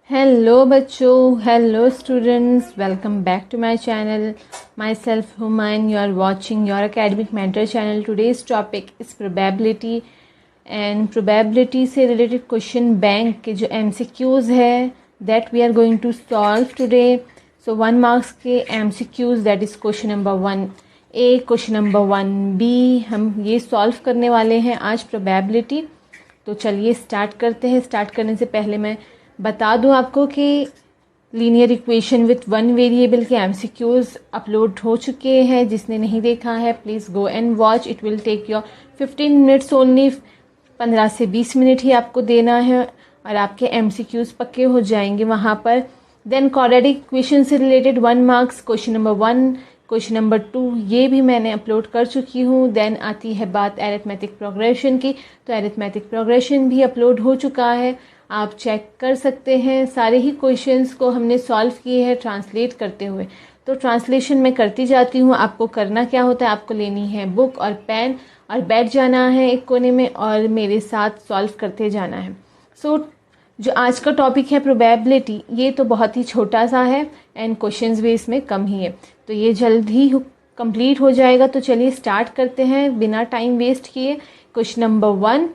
Hello बच्चों, hello students, welcome back to my channel. Myself Humayun. You are watching your academic mentor channel. Today's topic is probability and probability से related question bank के जो MCQs है that we are going to solve today. So 1 marks के MCQs, that is question number 1A, question number 1B हम ये solve करने वाले हैं आज probability. तो चलिए स्टार्ट करते हैं. स्टार्ट करने से पहले मैं बता दूं आपको कि linear equation with one variable के एमसीक्यूज अपलोड हो चुके हैं. जिसने नहीं देखा है please go and watch. It will take your 15 minutes only. 15 से 20 मिनट ही आपको देना है और आपके एमसीक्यूज पक्के हो जाएंगे वहाँ पर. देन क्वाड्रेटिक इक्वेशन से related 1 marks question number 1, question number 2 ये भी मैंने अपलोड कर चुकी हूँ. देन आती है बात एरिथमेटिक प्रोग्रेशन की, तो एरिथमेटिक प्रोग्रेशन भी अपलोड हो चुका है. आप चेक कर सकते हैं. सारे ही क्वेश्चंस को हमने सॉल्व किए हैं ट्रांसलेट करते हुए. तो ट्रांसलेशन मैं करती जाती हूँ. आपको करना क्या होता है, आपको लेनी है बुक और पेन और बैठ जाना है एक कोने में और मेरे साथ सॉल्व करते जाना है. सो जो आज का टॉपिक है प्रोबेबिलिटी, ये तो बहुत ही छोटा सा है एंड क्वेश्चंस भी इसमें कम ही है, तो ये जल्द ही कंप्लीट हो जाएगा. तो चलिए स्टार्ट करते हैं बिना टाइम वेस्ट किए. Question number 1,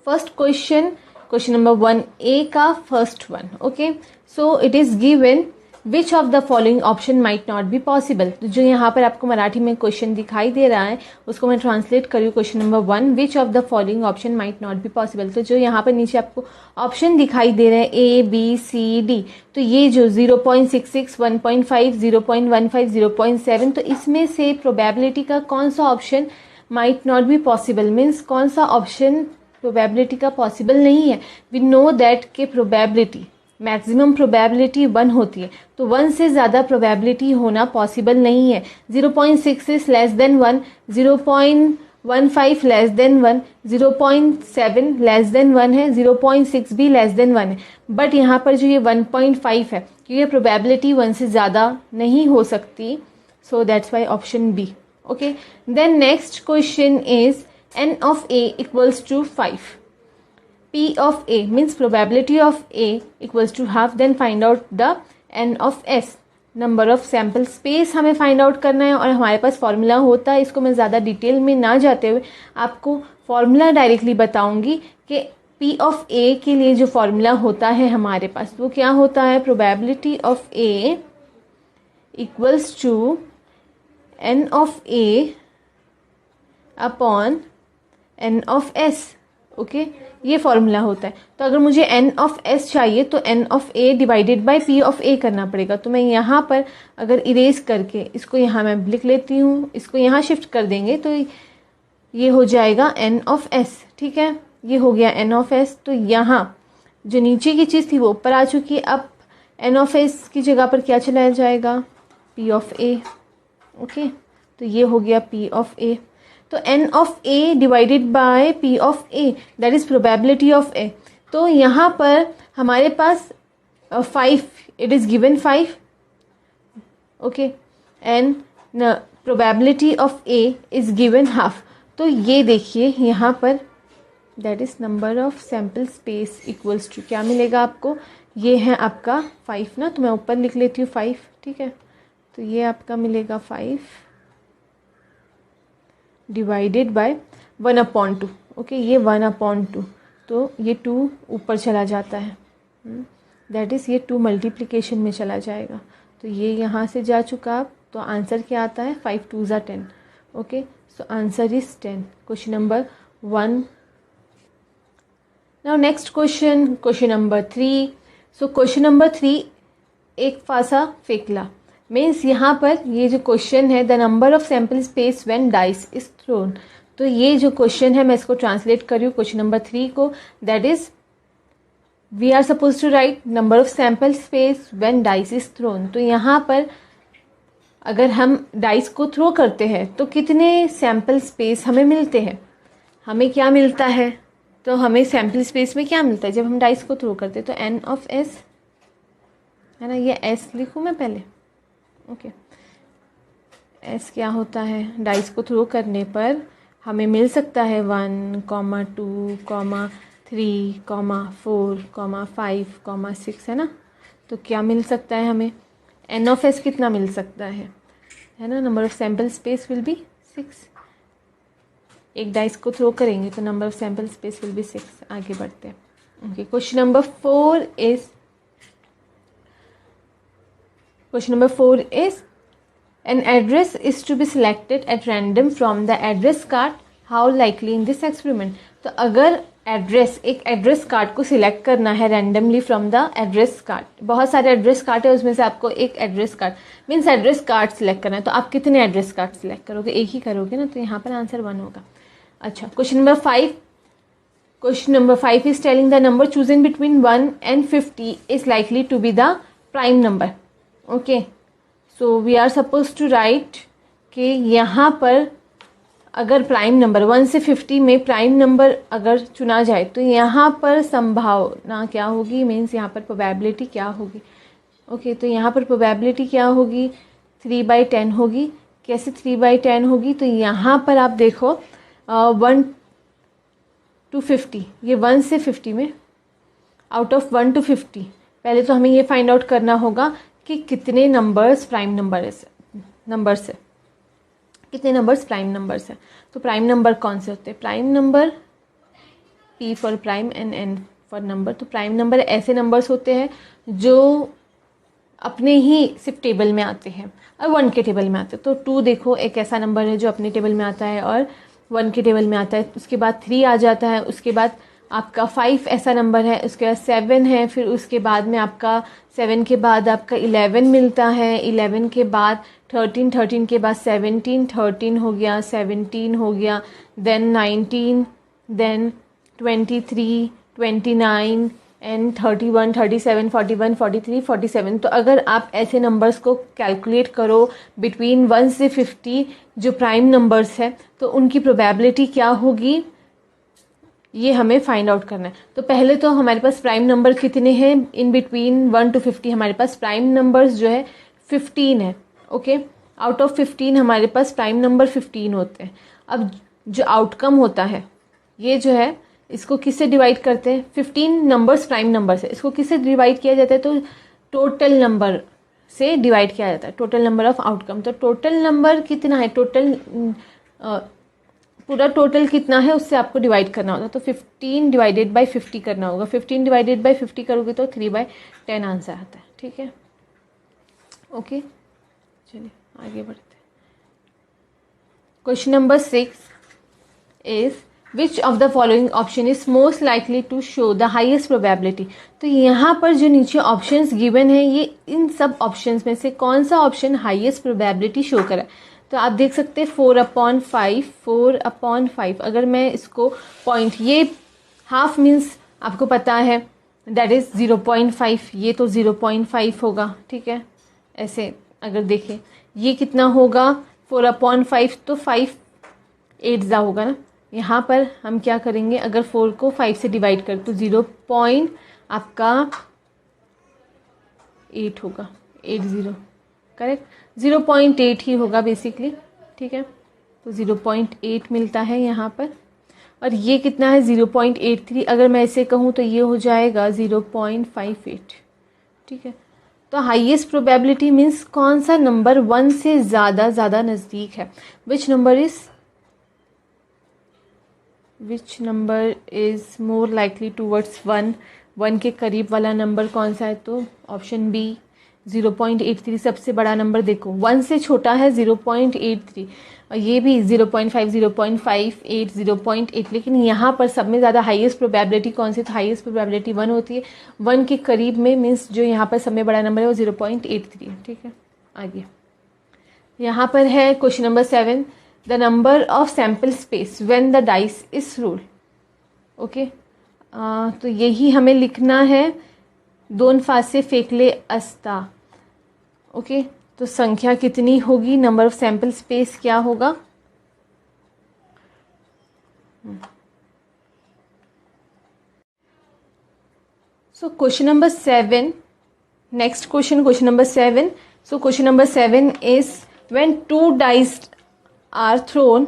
first question, question number 1A का first one. Okay, so it is given which of the following option might not be possible. तो जो यहाँ पर आपको मराठी में क्वेश्चन दिखाई दे रहा है उसको मैं ट्रांसलेट करूँ. Question number 1, which of the following option might not be possible. तो जो यहाँ पर नीचे आपको ऑप्शन दिखाई दे रहे हैं ABCD, तो ये जो 0.66, 1.5, 0.15, 0.7, तो इसमें से प्रोबेबिलिटी का कौन सा option might not be possible, means कौन सा ऑप्शन प्रोबेबिलिटी का पॉसिबल नहीं है. वी नो दैट के प्रोबेबिलिटी मैक्सिमम प्रोबेबिलिटी 1 होती है, तो 1 से ज़्यादा प्रोबेबिलिटी होना पॉसिबल नहीं है. 0.66 less than 1, 0.15 less than 1, 0.7 less than 1 है, 0.6 भी लेस देन 1 है. बट यहाँ पर जो ये 1.5 है, क्योंकि ये प्रोबेबिलिटी 1 से ज़्यादा नहीं हो सकती. So that's why option B. Okay, then next question is n of a equals to 5. P of a means probability of a equals to half. Then find out the n of s, number of sample space हमें find out करना है. और हमारे पास formula होता है, इसको मैं ज़्यादा डिटेल में ना जाते हुए आपको फॉर्मूला डायरेक्टली बताऊंगी कि P of a के लिए जो फॉर्मूला होता है हमारे पास वो क्या होता है. probability of a equals to n of a upon n of s. Okay, ये फॉर्मूला होता है. तो अगर मुझे n of s चाहिए तो n of a divided by p of a करना पड़ेगा. तो मैं यहाँ पर अगर इरेज करके इसको यहाँ मैं लिख लेती हूँ, इसको यहाँ शिफ्ट कर देंगे तो ये हो जाएगा n of s. ठीक है, ये हो गया n of s. तो यहाँ जो नीचे की चीज़ थी वो ऊपर आ चुकी है. अब n of s की जगह पर क्या चलाया जाएगा, p of a. ओके, तो ये हो गया p of a. तो n of a divided by p of a, that is probability of a. तो यहाँ पर हमारे पास 5, it is given 5. Okay, and probability of a is given half. तो ये देखिए यहाँ पर that is number of sample space equals to क्या मिलेगा आपको, ये है आपका 5 ना. तो मैं ऊपर लिख लेती हूँ 5. ठीक है, तो ये आपका मिलेगा 5 डिवाइडेड बाय 1/2. ओके, ये 1/2, तो ये 2 ऊपर चला जाता है. दैट इज़ ये 2 मल्टीप्लिकेशन में चला जाएगा. तो ये यहाँ से जा चुका. अब तो आंसर क्या आता है, 5 2 ज़ा 10. Okay, so answer is 10. Question number 1. Now next question, question number 3. So question number 3, एक फासा फेंकला मीन्स यहाँ पर ये जो क्वेश्चन है the number of sample space when dice is thrown. तो ये जो क्वेश्चन है मैं इसको ट्रांसलेट कर रही हूँ क्वेश्चन नंबर 3 को. That is we are suppose to write number of sample space when dice is thrown. तो यहाँ पर अगर हम डाइस को थ्रो करते हैं तो कितने सैम्पल स्पेस हमें मिलते हैं, हमें क्या मिलता है. तो हमें सैम्पल स्पेस में क्या मिलता है जब हम डाइस को थ्रो करते हैं, तो n of s है ना, ये s लिखूँ मैं पहले. ओके, एस क्या होता है, डाइस को थ्रो करने पर हमें मिल सकता है 1, 2, 3, 3,4,5,6 है ना। तो क्या मिल सकता है हमें, एन ऑफ एस कितना मिल सकता है ना। Number of sample space will be 6। एक डाइस को थ्रो करेंगे तो number of sample space will be 6। आगे बढ़ते हैं। Okay, question number 4 is an address is to be selected at random from the address card. How likely in this experiment? तो अगर एक एड्रेस कार्ड को सिलेक्ट करना है randomly from the address card, बहुत सारे एड्रेस कार्ड है, उसमें से आपको एक address card means address card select करना है, तो आप कितने एड्रेस कार्ड सिलेक्ट करोगे, एक ही करोगे ना, तो यहाँ पर आंसर 1 होगा। अच्छा, question number 5 is telling the number chosen between 1 and 50 is likely to be the prime number. Okay, so we are supposed to write कि यहाँ पर अगर प्राइम नंबर 1 से 50 में प्राइम नंबर अगर चुना जाए तो यहाँ पर संभावना क्या होगी, मीन्स यहाँ पर प्रोबेबिलिटी क्या होगी। ओके, तो यहाँ पर प्रोबेबिलिटी क्या होगी, 3/10 होगी। कैसे 3/10 होगी, तो यहाँ पर आप देखो 1 to 50, ये 1 से 50 में आउट ऑफ 1 to 50 पहले तो हमें ये फाइंड आउट करना होगा कि कितने नंबर्स प्राइम नंबर्स है, कितने नंबर्स प्राइम नंबर्स हैं। तो प्राइम नंबर कौन से होते हैं, prime number P for prime and N for number. तो प्राइम नंबर ऐसे नंबर्स होते हैं जो अपने ही सिर्फ टेबल में आते हैं और 1 के टेबल में आते हैं। तो 2 देखो एक ऐसा नंबर है जो अपने टेबल में आता है और 1 के टेबल में आता है। उसके बाद 3 आ जाता है, उसके बाद आपका 5 ऐसा नंबर है, उसके बाद 7 है, फिर उसके बाद में आपका 7 के बाद आपका 11 मिलता है, 11 के बाद 13, 13 के बाद 17, 13 हो गया, 17 हो गया, देन 19, देन 23, 29 एंड 31, 37, 41, 43, 47। तो अगर आप ऐसे नंबर्स को कैलकुलेट करो बिटवीन 1 से 50 जो प्राइम नंबर्स है, तो उनकी प्रोबेबिलिटी क्या होगी, ये हमें फाइंड आउट करना है। तो पहले तो हमारे पास प्राइम नंबर कितने हैं, इन बिटवीन 1 to 50 हमारे पास प्राइम नंबर्स जो है 15 है। ओके, आउट ऑफ 15 हमारे पास प्राइम नंबर 15 होते हैं। अब जो आउटकम होता है ये जो है इसको किससे डिवाइड करते हैं, 15 नंबर्स प्राइम नंबर्स है, इसको किससे डिवाइड किया जाता है, तो टोटल नंबर से डिवाइड किया जाता है, टोटल नंबर ऑफ आउटकम। तो टोटल नंबर कितना है, पूरा टोटल कितना है उससे आपको डिवाइड करना होगा। तो 15 डिवाइडेड बाई 50 करना होगा, 15 डिवाइडेड बाई 50 करोगे तो 3/10 आंसर आता है। ठीक है, ओके, चलिए आगे बढ़ते हैं। Question number 6 is which of the following option is most likely to show the highest probability. तो यहाँ पर जो नीचे ऑप्शंस गिवन है, ये इन सब ऑप्शंस में से कौन सा ऑप्शन हाइएस्ट प्रोबेबिलिटी शो करा है। तो आप देख सकते हैं 4/5 अगर मैं इसको पॉइंट, ये हाफ मीन्स आपको पता है दैट इज 0.5, ये तो 0.5 होगा। ठीक है, ऐसे अगर देखें ये कितना होगा 4/5, तो 5 8 होगा ना। यहाँ पर हम क्या करेंगे, अगर 4 को 5 से डिवाइड कर तो 0. आपका 8 होगा, 80 करेक्ट, 0.8 ही होगा बेसिकली। ठीक है, तो 0.8 मिलता है यहाँ पर, और ये कितना है 0.83। अगर मैं इसे कहूँ तो ये हो जाएगा 0.58। ठीक है, तो हाईएस्ट प्रोबेबिलिटी मीन्स कौन सा नंबर 1 से ज़्यादा नज़दीक है, which number is more likely towards 1 के करीब वाला नंबर कौन सा है, तो ऑप्शन बी 0.83 सबसे बड़ा नंबर। देखो 1 से छोटा है 0.83 और ये भी 0.5, 0.58, 0.8, लेकिन यहाँ पर सब में ज़्यादा हाईएस्ट प्रोबेबिलिटी कौन सी, तो हाईएस्ट प्रोबेबिलिटी 1 होती है। 1 के करीब में मीन्स जो यहाँ पर सब में बड़ा नंबर है वो 0.83। ठीक है, आगे यहाँ पर है question number 7, the number of sample space when the dice is rolled. Okay, तो यही हमें लिखना है, 2 फासे फेंकले अस्ता। ओके, तो संख्या कितनी होगी, नंबर ऑफ सैम्पल स्पेस क्या होगा, so question number 7, next question number 7। So question number 7 is when 2 dice are thrown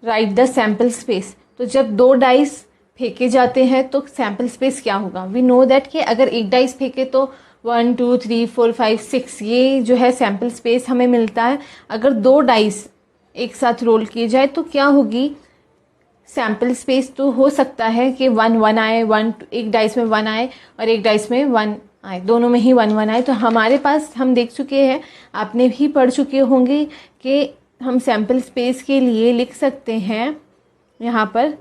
write the sample space. तो जब 2 डाइस फेंके जाते हैं तो सैम्पल स्पेस क्या होगा। वी नो दैट कि अगर एक डाइस फेंके तो 1 2 3 4 5 6 ये जो है सैम्पल स्पेस हमें मिलता है। अगर 2 डाइस एक साथ रोल किए जाए तो क्या होगी सैम्पल स्पेस। तो हो सकता है कि 1 1 आए, 1 एक डाइस में 1 आए और एक डाइस में 1 आए, दोनों में ही 1 1 आए। तो हमारे पास हम देख चुके हैं, आपने भी पढ़ चुके होंगे कि हम सैम्पल स्पेस के लिए लिख सकते हैं यहाँ पर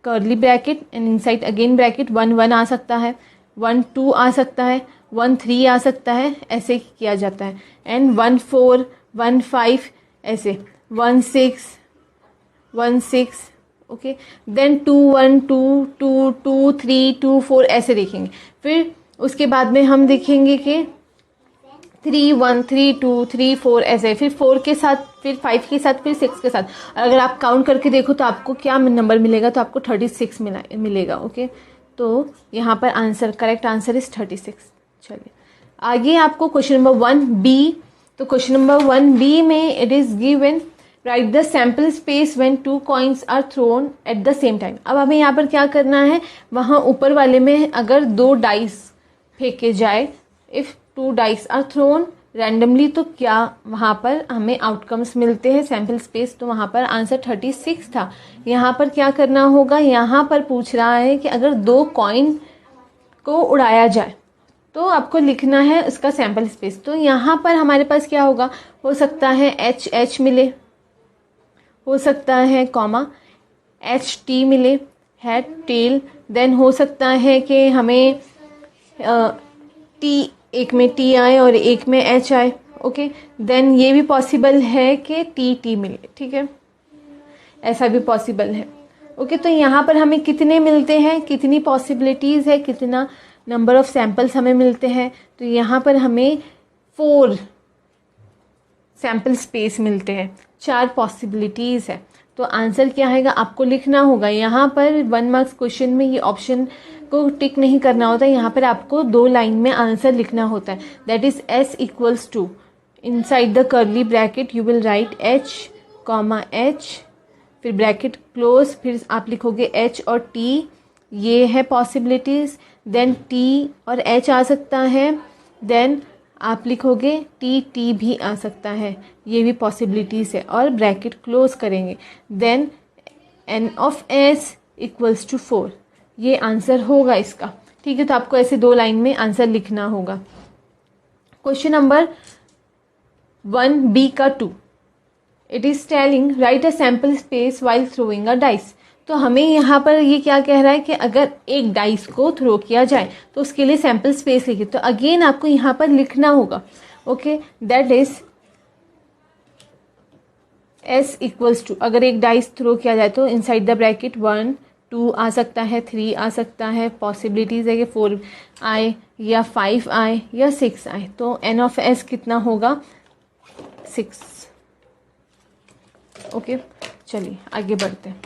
curly bracket and inside again bracket 1 1 आ सकता है, 1 2 आ सकता है, 1 3 आ सकता है, ऐसे किया जाता है। एंड 1 4 1 5 ऐसे 1 6 1 6 ओके। देन 2 1 2 2 2 3 2 4 ऐसे देखेंगे। फिर उसके बाद में हम देखेंगे कि 3 1 3 2 3 4 ऐसे, फिर 4 के साथ, फिर 5 के साथ, फिर 6 के साथ। और अगर आप काउंट करके देखो तो आपको क्या नंबर मिलेगा, तो आपको 36 मिलेगा। ओके, तो यहाँ पर आंसर, करेक्ट आंसर इज 36। चलिए आगे आपको क्वेश्चन नंबर 1B। तो क्वेश्चन नंबर 1B में it is given right the sample space when 2 coins are thrown at the same time. अब हमें यहाँ पर क्या करना है, वहाँ ऊपर वाले में अगर 2 डाइस फेंके जाए, if 2 dice are thrown randomly, तो क्या वहाँ पर हमें आउटकम्स मिलते हैं सैम्पल स्पेस। तो वहाँ पर आंसर 36 था। यहाँ पर क्या करना होगा, यहाँ पर पूछ रहा है कि अगर 2 कॉइन को उड़ाया जाए तो आपको लिखना है उसका सैम्पल स्पेस। तो यहाँ पर हमारे पास क्या होगा, हो सकता है एच एच मिले, हो सकता है कॉमा एच टी मिले, हेड टेल। देन हो सकता है कि हमें टी, एक में टी आए और एक में एच आए। ओके, देन ये भी पॉसिबल है कि टी टी मिले, ठीक है, ऐसा भी पॉसिबल है। ओके, तो यहाँ पर हमें कितने मिलते हैं, कितनी पॉसिबिलिटीज़ है, कितना नंबर ऑफ सैम्पल्स हमें मिलते हैं। तो यहाँ पर हमें 4 सैम्पल स्पेस मिलते हैं, 4 पॉसिबिलिटीज़ है। तो आंसर क्या आएगा आपको लिखना होगा। यहाँ पर 1 मार्क्स क्वेश्चन में ये ऑप्शन को टिक नहीं करना होता है, यहाँ पर आपको 2 लाइन में आंसर लिखना होता है। That is S equals to, inside the curly bracket you will write H comma H, फिर ब्रैकेट क्लोज, फिर आप लिखोगे H और T, ये है पॉसिबिलिटीज़। देन T और H आ सकता है, देन आप लिखोगे टी टी भी आ सकता है, ये भी पॉसिबिलिटीज़ है, और ब्रैकेट क्लोज करेंगे। Then N of S equals to 4, ये आंसर होगा इसका, ठीक है। तो आपको ऐसे 2 लाइन में आंसर लिखना होगा। क्वेश्चन नंबर 1B का 2, it is telling right a sample space while throwing a dice. तो हमें यहाँ पर ये क्या कह रहा है कि अगर एक डाइस को थ्रो किया जाए तो उसके लिए सैम्पल स्पेस लिखिए। तो अगेन आपको यहाँ पर लिखना होगा, okay, that is S equals to, अगर एक डाइस थ्रो किया जाए तो इनसाइड द ब्रैकेट 1 2 आ सकता है, 3 आ सकता है, पॉसिबिलिटीज़ है कि 4 आए या 5 आए या 6 आए। तो N ऑफ S कितना होगा, 6। ओके, चलिए आगे बढ़ते हैं।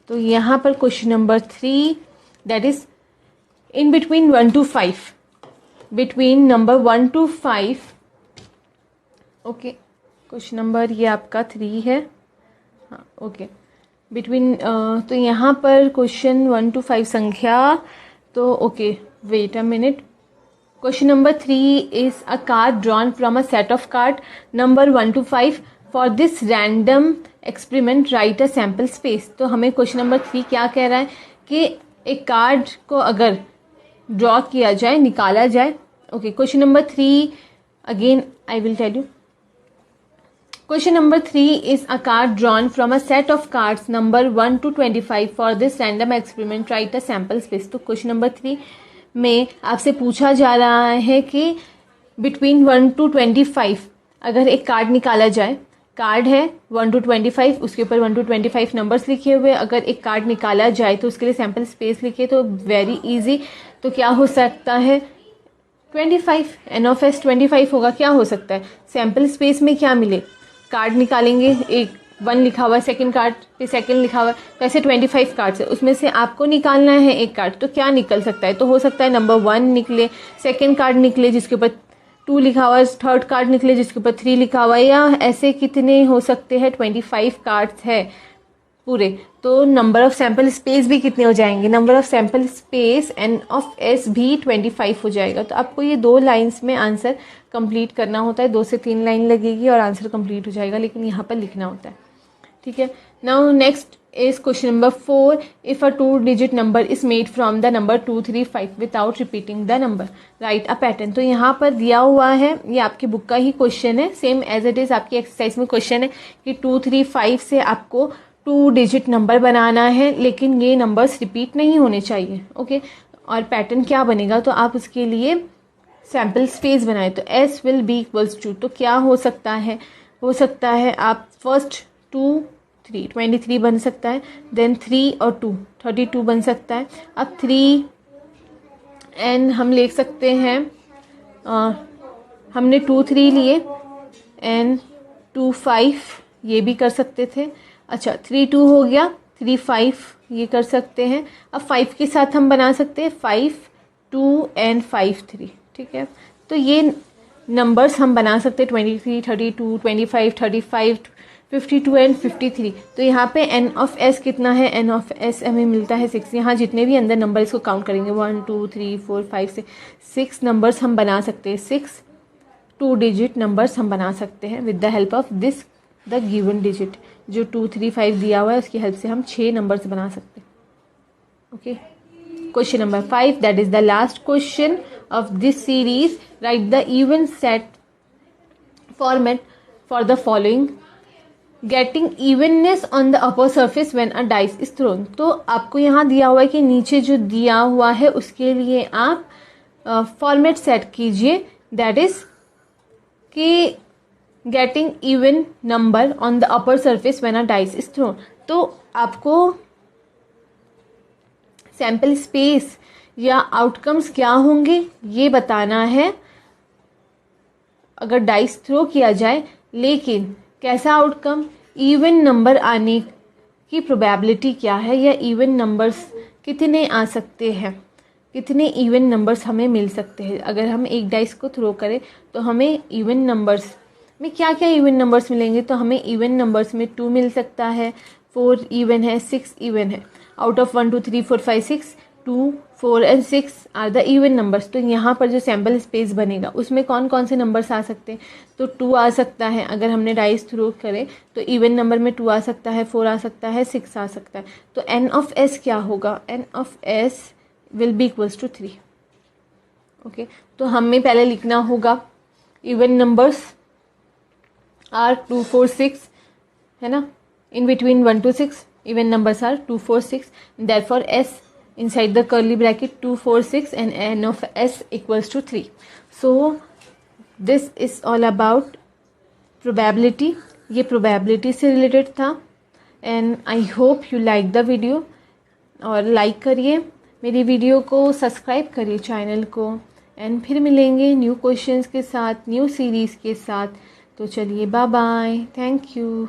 तो यहाँ पर question number 3, that is in between 1 to 5, between number 1 to 5। Okay, question number ये आपका 3 है, हाँ ओके, बिटवीन तो यहाँ पर क्वेश्चन 1 to 5 संख्या, तो okay wait a minute. Question number 3 is a card drawn from a set of card number 1 to 5 for this random experiment write a sample space. तो हमें क्वेश्चन नंबर 3 क्या कह रहा है कि एक कार्ड को अगर ड्रॉ किया जाए, निकाला जाए। Okay, question number 3 again I will tell you. Question number 3 is a card drawn from a set of cards number 1 to 25 for this random experiment write a sample space. तो question number 3 में आपसे पूछा जा रहा है कि between 1 to 25 अगर एक कार्ड निकाला जाए, कार्ड है 1 to 25, उसके ऊपर 1 to 25 नंबर्स लिखे हुए, अगर एक कार्ड निकाला जाए तो उसके लिए सैम्पल स्पेस लिखे। तो वेरी इजी, तो क्या हो सकता है 25, N ऑफ S 25 होगा। क्या हो सकता है सैम्पल स्पेस में, क्या मिले, कार्ड निकालेंगे, एक 1 लिखा हुआ है, सेकंड कार्ड पे सेकंड लिखा हुआ है, तो ऐसे 25 कार्ड्स है, उसमें से आपको निकालना है एक कार्ड। तो क्या निकल सकता है, तो हो सकता है नंबर 1 निकले, सेकंड कार्ड निकले जिसके ऊपर 2 लिखा हुआ है, थर्ड कार्ड निकले जिसके ऊपर 3 लिखा हुआ है, या ऐसे कितने हो सकते हैं 25 कार्ड्स है। पूरे, तो नंबर ऑफ सैम्पल स्पेस भी कितने हो जाएंगे, number of sample space n of s भी 25 हो जाएगा। तो आपको ये 2 लाइंस में आंसर कंप्लीट करना होता है, 2 से 3 लाइन लगेगी और आंसर कंप्लीट हो जाएगा, लेकिन यहाँ पर लिखना होता है। ठीक है, now next is question number 4, if a 2-digit number is made from the number 2, 3, 5 without repeating the number, right a pattern. तो यहाँ पर दिया हुआ है, ये आपकी बुक का ही क्वेश्चन है, सेम एज इट इज आपकी एक्सरसाइज में क्वेश्चन है कि 2, 3, 5 से आपको 2-digit नंबर बनाना है, लेकिन ये नंबर्स रिपीट नहीं होने चाहिए। ओके, और पैटर्न क्या बनेगा, तो आप उसके लिए सैम्पल स्पेस बनाए, तो s will be equals to, तो क्या हो सकता है, हो सकता है आप फर्स्ट 2, 3 23 बन सकता है, देन 3 और 2 32 बन सकता है। अब 3 एन हम ले सकते हैं, हमने 2, 3 लिए, एन 2, 5 ये भी कर सकते थे। अच्छा 3, 2 हो गया, 3, 5 ये कर सकते हैं। अब 5 के साथ हम बना सकते हैं 5, 2 एंड 5, 3। ठीक है, तो ये नंबर्स हम बना सकते हैं 23, 32, 25, 35, 52 एंड 53। तो यहाँ पे n ऑफ s कितना है, n ऑफ s हमें मिलता है 6। यहाँ जितने भी अंदर नंबर इसको काउंट करेंगे 1, 2, 3, 4, 5 से 6 नंबर्स हम बना सकते हैं, 6 2-digit नंबर्स हम बना सकते हैं with the help of this the given digit. जो 2, 3, 5 दिया हुआ है उसकी हेल्प से हम 6 नंबर्स बना सकते हैं। Okay, question number 5, that is the last question of this series, right the even set format for the following, getting evenness on the upper surface when a dice is thrown. तो आपको यहाँ दिया हुआ है कि नीचे जो दिया हुआ है उसके लिए आप फॉर्मेट सेट कीजिए, दैट इज कि getting even number on the upper surface when a dice is thrown. तो आपको सैम्पल स्पेस या आउटकम्स क्या होंगे ये बताना है अगर डाइस थ्रो किया जाए, लेकिन कैसा आउटकम, इवन नंबर आने की प्रोबेबिलिटी क्या है, या इवन नंबर्स कितने आ सकते हैं, कितने इवन नंबर्स हमें मिल सकते हैं। अगर हम एक डाइस को थ्रो करें तो हमें इवन नंबर्स में क्या क्या इवन नंबर्स मिलेंगे, तो हमें इवन नंबर्स में 2 मिल सकता है, 4 इवन है, 6 इवन है। Out of 1, 2, 3, 4, 5, 6, 2, 4 and 6 are the even numbers. तो यहाँ पर जो सैम्पल स्पेस बनेगा उसमें कौन कौन से नंबर्स आ सकते हैं, तो 2 आ सकता है, अगर हमने डाइस थ्रो करें तो इवन नंबर में 2 आ सकता है, 4 आ सकता है, 6 आ सकता है। तो n ऑफ s क्या होगा, n of s will be equals to 3। Okay, तो हमें पहले लिखना होगा इवन नंबर्स आर 2, 4, 6 है ना, in between 1 to 6 even numbers are 2, 4, 6, therefore s inside the curly bracket 2, 4, 6 and n of s equals to 3. So this is all about probability, ये probability से related था, and I hope you like the video। और like करिए मेरी video को, subscribe करिए channel को, and फिर मिलेंगे न्यू क्वेश्चंस के साथ, न्यू सीरीज़ के साथ। तो चलिए बाय बाय, थैंक यू।